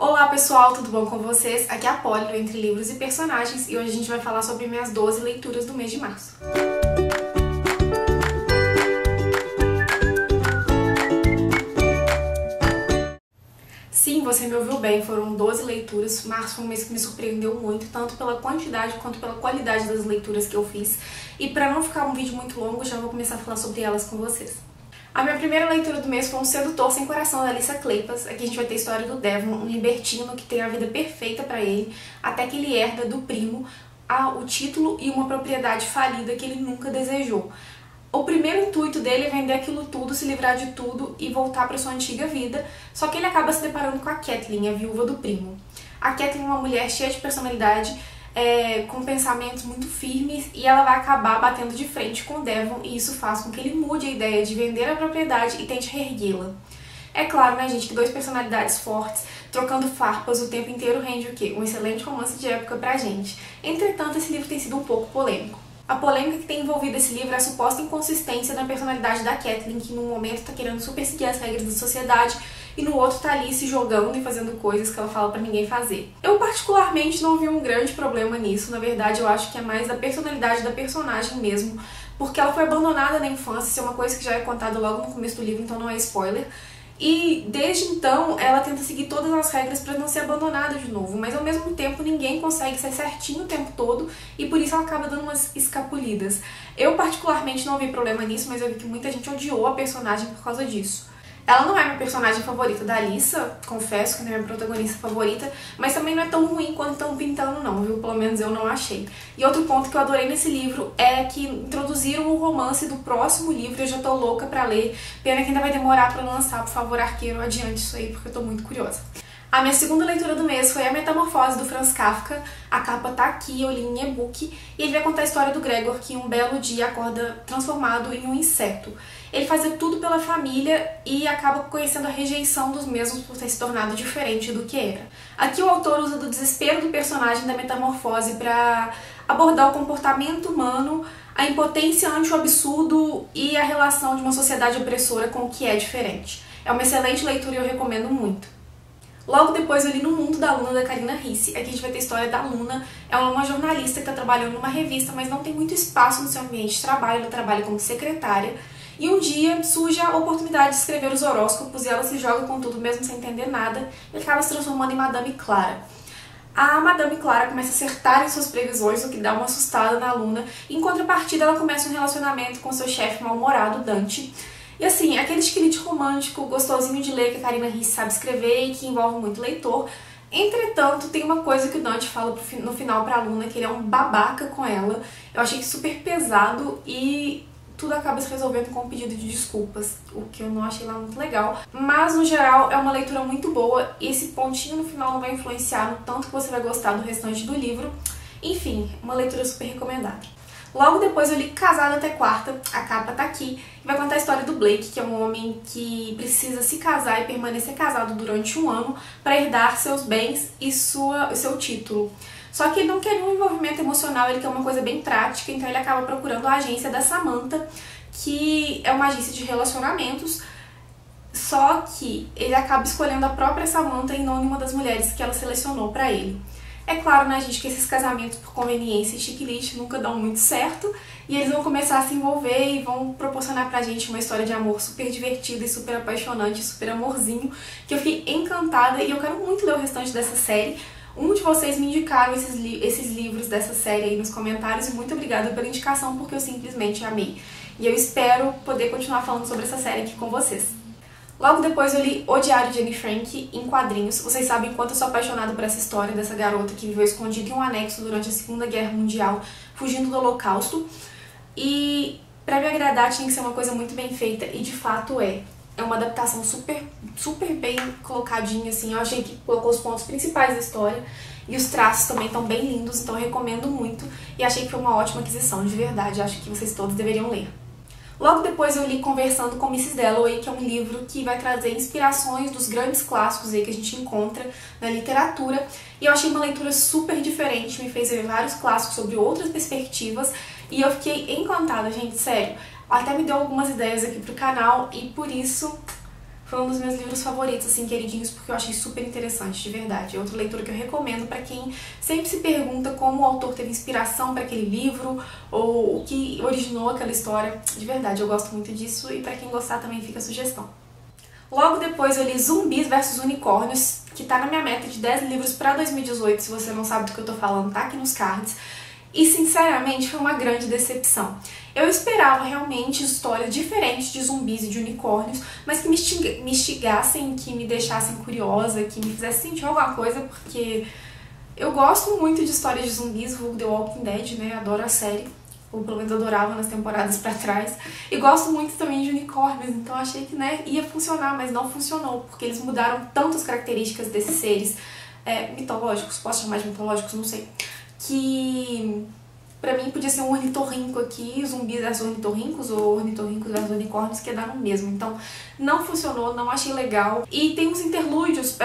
Olá pessoal, tudo bom com vocês? Aqui é a Polly, do Entre Livros e Personagens, e hoje a gente vai falar sobre minhas 12 leituras do mês de março. Sim, você me ouviu bem, foram 12 leituras. Março foi um mês que me surpreendeu muito, tanto pela quantidade quanto pela qualidade das leituras que eu fiz. E para não ficar um vídeo muito longo, já vou começar a falar sobre elas com vocês. A minha primeira leitura do mês foi Um Sedutor Sem Coração, da Alyssa Kleypas. Aqui a gente vai ter a história do Devon, um libertino que tem a vida perfeita pra ele, até que ele herda do primo o título e uma propriedade falida que ele nunca desejou. O primeiro intuito dele é vender aquilo tudo, se livrar de tudo e voltar para sua antiga vida, só que ele acaba se deparando com a Kathleen, a viúva do primo. A Kathleen é uma mulher cheia de personalidade, com pensamentos muito firmes, e ela vai acabar batendo de frente com o Devon, e isso faz com que ele mude a ideia de vender a propriedade e tente reerguê-la. É claro, né, gente, que duas personalidades fortes, trocando farpas o tempo inteiro, rende o quê? Um excelente romance de época pra gente. Entretanto, esse livro tem sido um pouco polêmico. A polêmica que tem envolvido esse livro é a suposta inconsistência na personalidade da Kathleen, que num momento tá querendo super seguir as regras da sociedade e no outro tá ali se jogando e fazendo coisas que ela fala pra ninguém fazer. Eu particularmente não vi um grande problema nisso, na verdade eu acho que é mais da personalidade da personagem mesmo, porque ela foi abandonada na infância, isso é uma coisa que já é contada logo no começo do livro, então não é spoiler. E desde então ela tenta seguir todas as regras para não ser abandonada de novo, mas ao mesmo tempo ninguém consegue ser certinho o tempo todo e por isso ela acaba dando umas escapulidas. Eu particularmente não vi problema nisso, mas eu vi que muita gente odiou a personagem por causa disso. Ela não é minha personagem favorita da Alyssa, confesso que não é minha protagonista favorita, mas também não é tão ruim quanto estão pintando não, viu? Pelo menos eu não achei. E outro ponto que eu adorei nesse livro é que introduziram o romance do próximo livro, eu já tô louca pra ler. Pena que ainda vai demorar pra lançar, por favor, arqueiro, adiante isso aí, porque eu tô muito curiosa. A minha segunda leitura do mês foi A Metamorfose, do Franz Kafka. A capa tá aqui, eu li em e-book, e ele vai contar a história do Gregor, que um belo dia acorda transformado em um inseto. Ele fazia tudo pela família e acaba conhecendo a rejeição dos mesmos por ter se tornado diferente do que era. Aqui o autor usa do desespero do personagem da metamorfose para abordar o comportamento humano, a impotência ante o absurdo e a relação de uma sociedade opressora com o que é diferente. É uma excelente leitura e eu recomendo muito. Logo depois eu li No Mundo da Luna, da Karina Risse. Aqui a gente vai ter a história da Luna. Ela é uma jornalista que está trabalhando numa revista, mas não tem muito espaço no seu ambiente de trabalho, ela trabalha como secretária. E um dia surge a oportunidade de escrever os horóscopos e ela se joga com tudo mesmo sem entender nada e acaba se transformando em Madame Clara. A Madame Clara começa a acertar em suas previsões, o que dá uma assustada na Luna. Em contrapartida, ela começa um relacionamento com seu chefe mal-humorado, Dante. E assim, aquele esqueleto romântico, gostosinho de ler, que a Karina Risse sabe escrever e que envolve muito leitor. Entretanto, tem uma coisa que o Dante fala no final pra Luna, que ele é um babaca com ela. Eu achei super pesado e tudo acaba se resolvendo com um pedido de desculpas, o que eu não achei lá muito legal. Mas, no geral, é uma leitura muito boa e esse pontinho no final não vai influenciar no tanto que você vai gostar do restante do livro. Enfim, uma leitura super recomendada. Logo depois eu li Casado Até Quarta, a capa tá aqui, e vai contar a história do Blake, que é um homem que precisa se casar e permanecer casado durante um ano para herdar seus bens e seu título. Só que ele não quer um envolvimento emocional, ele quer uma coisa bem prática, então ele acaba procurando a agência da Samantha, que é uma agência de relacionamentos, só que ele acaba escolhendo a própria Samantha e não nenhuma das mulheres que ela selecionou para ele. É claro, né, gente, que esses casamentos por conveniência e checklist nunca dão muito certo e eles vão começar a se envolver e vão proporcionar pra gente uma história de amor super divertida e super apaixonante, super amorzinho, que eu fiquei encantada e eu quero muito ler o restante dessa série. Um de vocês me indicaram esses livros dessa série aí nos comentários e muito obrigada pela indicação porque eu simplesmente amei. E eu espero poder continuar falando sobre essa série aqui com vocês. Logo depois eu li O Diário de Anne Frank em quadrinhos. Vocês sabem quanto eu sou apaixonada por essa história dessa garota que viveu escondida em um anexo durante a Segunda Guerra Mundial, fugindo do Holocausto. E pra me agradar tinha que ser uma coisa muito bem feita, e de fato é. É uma adaptação super bem colocadinha, assim. Eu achei que colocou os pontos principais da história e os traços também estão bem lindos, então eu recomendo muito. E achei que foi uma ótima aquisição, de verdade. Acho que vocês todos deveriam ler. Logo depois eu li Conversando com Mrs. Dalloway, que é um livro que vai trazer inspirações dos grandes clássicos aí que a gente encontra na literatura. E eu achei uma leitura super diferente, me fez ver vários clássicos sobre outras perspectivas e eu fiquei encantada, gente, sério. Até me deu algumas ideias aqui pro canal e por isso Foi um dos meus livros favoritos, assim, queridinhos, porque eu achei super interessante, de verdade. É outra leitura que eu recomendo pra quem sempre se pergunta como o autor teve inspiração para aquele livro ou o que originou aquela história. De verdade, eu gosto muito disso e pra quem gostar também fica a sugestão. Logo depois eu li Zumbis vs Unicórnios, que tá na minha meta de 10 livros pra 2018, se você não sabe do que eu tô falando, tá aqui nos cards. E sinceramente foi uma grande decepção. Eu esperava realmente histórias diferentes de zumbis e de unicórnios, mas que me instigassem, que me deixassem curiosa, que me fizessem sentir alguma coisa, porque eu gosto muito de histórias de zumbis, vulgo The Walking Dead, né? Adoro a série, ou pelo menos adorava nas temporadas pra trás. E gosto muito também de unicórnios, então achei que, né, ia funcionar, mas não funcionou, porque eles mudaram tantas características desses seres mitológicos, posso chamar de mitológicos, não sei, que pra mim podia ser um ornitorrinco aqui, zumbis versus ornitorrincos, ou ornitorrincos versus unicórnios, que ia dar no mesmo. Então não funcionou, não achei legal. E tem uns interlúdios,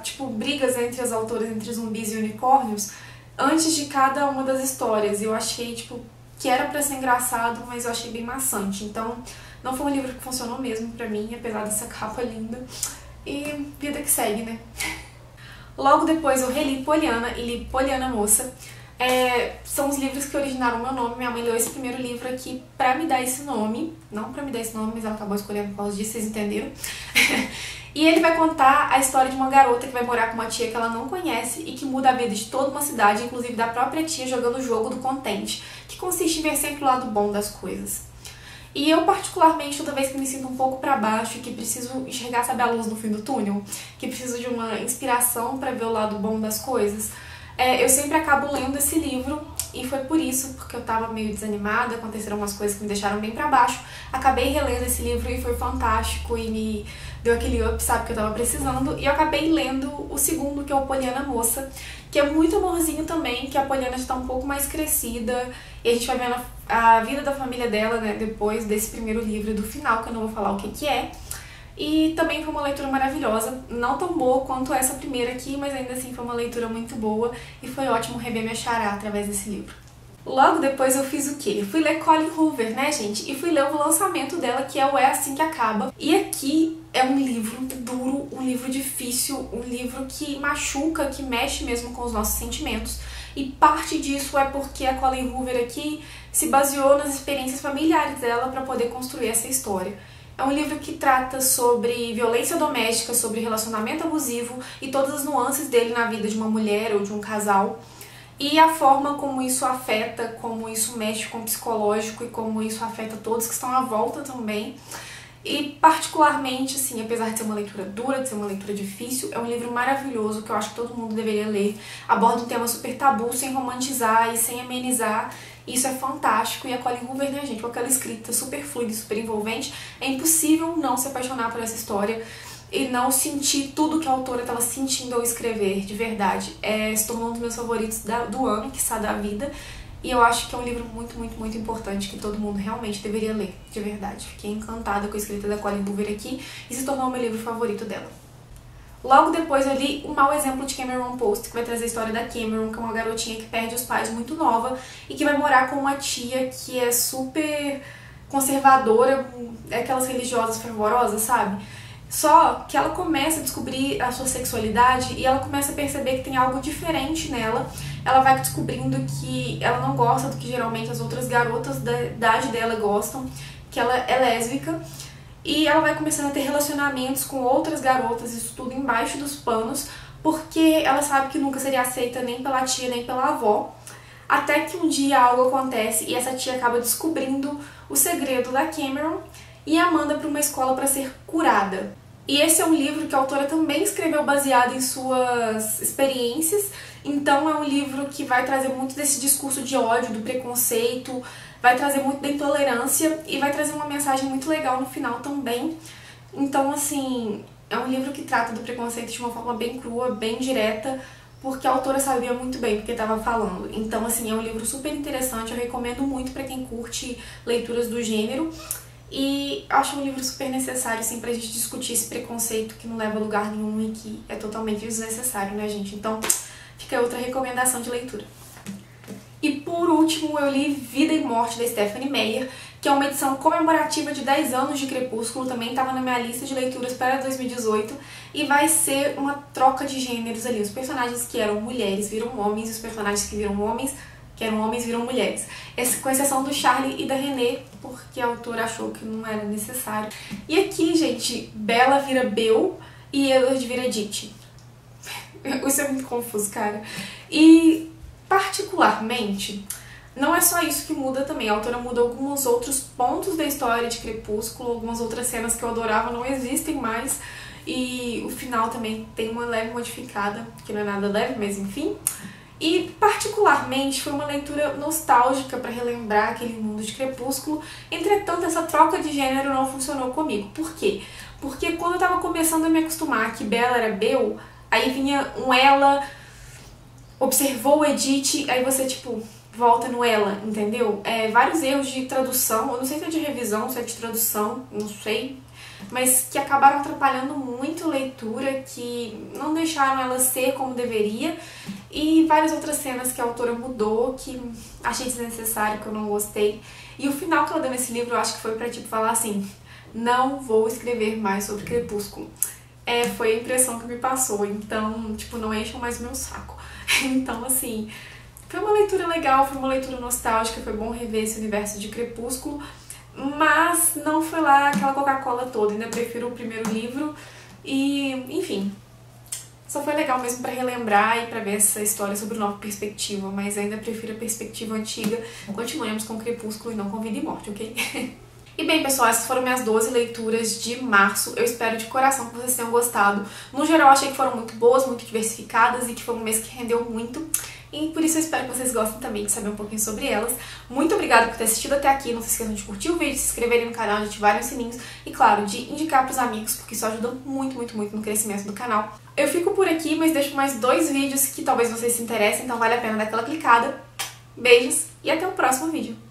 tipo, brigas entre as autoras, entre zumbis e unicórnios, antes de cada uma das histórias. E eu achei, tipo, que era pra ser engraçado, mas eu achei bem maçante. Então não foi um livro que funcionou mesmo pra mim, apesar dessa capa linda. E vida que segue, né? Logo depois eu reli Poliana e li Poliana Moça. São os livros que originaram o meu nome. Minha mãe leu esse primeiro livro aqui pra me dar esse nome. Não pra me dar esse nome, mas ela acabou escolhendo por causa disso, vocês entenderam? E ele vai contar a história de uma garota que vai morar com uma tia que ela não conhece e que muda a vida de toda uma cidade, inclusive da própria tia, jogando o jogo do contente, que consiste em ver sempre o lado bom das coisas. E eu, particularmente, toda vez que me sinto um pouco pra baixo e que preciso enxergar, sabe, a luz no fim do túnel, que preciso de uma inspiração pra ver o lado bom das coisas, eu sempre acabo lendo esse livro. E foi por isso, porque eu tava meio desanimada, aconteceram umas coisas que me deixaram bem pra baixo. Acabei relendo esse livro e foi fantástico e me deu aquele up, sabe, que eu tava precisando. E eu acabei lendo o segundo, que é o Poliana Moça, que é muito amorzinho também, que a Poliana já tá um pouco mais crescida. E a gente vai vendo a vida da família dela, né, depois desse primeiro livro e do final, que eu não vou falar o que é. E também foi uma leitura maravilhosa, não tão boa quanto essa primeira aqui, mas ainda assim foi uma leitura muito boa e foi ótimo rever minha xará através desse livro. Logo depois eu fiz o quê? Eu fui ler Colleen Hoover, né, gente? E fui ler o lançamento dela, que é o É Assim Que Acaba. E aqui é um livro duro, um livro difícil, um livro que machuca, que mexe mesmo com os nossos sentimentos. E parte disso é porque a Colleen Hoover aqui se baseou nas experiências familiares dela para poder construir essa história. É um livro que trata sobre violência doméstica, sobre relacionamento abusivo e todas as nuances dele na vida de uma mulher ou de um casal. E a forma como isso afeta, como isso mexe com o psicológico e como isso afeta todos que estão à volta também. E particularmente, assim, apesar de ser uma leitura dura, de ser uma leitura difícil, é um livro maravilhoso que eu acho que todo mundo deveria ler. Aborda um tema super tabu, sem romantizar e sem amenizar. Isso é fantástico. E a Colleen Hoover, né, gente, com aquela escrita super fluida, super envolvente, é impossível não se apaixonar por essa história e não sentir tudo que a autora estava sentindo ao escrever, de verdade. Se tornou um dos meus favoritos do ano, que está da vida. E eu acho que é um livro muito, muito, muito importante que todo mundo realmente deveria ler, de verdade. Fiquei encantada com a escrita da Colleen Hoover aqui e se tornou o meu livro favorito dela. Logo depois eu li O Mau Exemplo de Cameron Post, que vai trazer a história da Cameron, que é uma garotinha que perde os pais muito nova e que vai morar com uma tia que é super conservadora, aquelas religiosas fervorosas, sabe? Só que ela começa a descobrir a sua sexualidade e ela começa a perceber que tem algo diferente nela. Ela vai descobrindo que ela não gosta do que geralmente as outras garotas da idade dela gostam, que ela é lésbica. E ela vai começando a ter relacionamentos com outras garotas, isso tudo embaixo dos panos, porque ela sabe que nunca seria aceita nem pela tia nem pela avó. Até que um dia algo acontece e essa tia acaba descobrindo o segredo da Cameron e a manda para uma escola para ser curada. E esse é um livro que a autora também escreveu baseado em suas experiências, então é um livro que vai trazer muito desse discurso de ódio, do preconceito, vai trazer muito da intolerância e vai trazer uma mensagem muito legal no final também. Então, assim, é um livro que trata do preconceito de uma forma bem crua, bem direta, porque a autora sabia muito bem porque estava falando. Então, assim, é um livro super interessante, eu recomendo muito para quem curte leituras do gênero. E acho um livro super necessário, assim, pra gente discutir esse preconceito que não leva a lugar nenhum e que é totalmente desnecessário, né, gente? Então, fica outra recomendação de leitura. E por último, eu li Vida e Morte, da Stephanie Meyer, que é uma edição comemorativa de 10 anos de Crepúsculo, também estava na minha lista de leituras para 2018, e vai ser uma troca de gêneros ali. Os personagens que eram mulheres viram homens, e os personagens que viram homens, que eram homens, viram mulheres. Com exceção do Charlie e da Renée, porque a autora achou que não era necessário. E aqui, gente, Bella vira Bel e Edward vira Edith. Isso é muito confuso, cara. E, particularmente, não é só isso que muda também. A autora muda alguns outros pontos da história de Crepúsculo, algumas outras cenas que eu adorava não existem mais. E o final também tem uma leve modificada, que não é nada leve, mas enfim. E, particularmente, foi uma leitura nostálgica para relembrar aquele mundo de Crepúsculo. Entretanto, essa troca de gênero não funcionou comigo. Por quê? Porque quando eu tava começando a me acostumar que Bella era Bel, aí vinha um ela, observou o Edith, aí você, tipo, volta no ela, entendeu? Vários erros de tradução, eu não sei se é de revisão, se é de tradução, não sei, mas que acabaram atrapalhando muito a leitura, que não deixaram ela ser como deveria, e várias outras cenas que a autora mudou, que achei desnecessário, que eu não gostei. E o final que ela deu nesse livro, eu acho que foi pra, tipo, falar assim, não vou escrever mais sobre Crepúsculo. Foi a impressão que me passou, então, tipo, não encham mais meu saco. Então, assim, foi uma leitura legal, foi uma leitura nostálgica, foi bom rever esse universo de Crepúsculo, mas não foi lá aquela Coca-Cola toda, ainda prefiro o primeiro livro e, enfim, só foi legal mesmo pra relembrar e pra ver essa história sobre nova perspectiva, mas ainda prefiro a perspectiva antiga. Continuemos com Crepúsculo e não com Vida e Morte, ok? E bem, pessoal, essas foram minhas 12 leituras de março. Eu espero de coração que vocês tenham gostado. No geral, achei que foram muito boas, muito diversificadas e que foi um mês que rendeu muito. E por isso eu espero que vocês gostem também de saber um pouquinho sobre elas. Muito obrigada por ter assistido até aqui. Não se esqueçam de curtir o vídeo, se inscreverem no canal, de ativarem os sininhos e, claro, de indicar pros amigos, porque isso ajuda muito, muito, muito no crescimento do canal. Eu fico por aqui, mas deixo mais 2 vídeos que talvez vocês se interessem, então vale a pena dar aquela clicada. Beijos e até o próximo vídeo.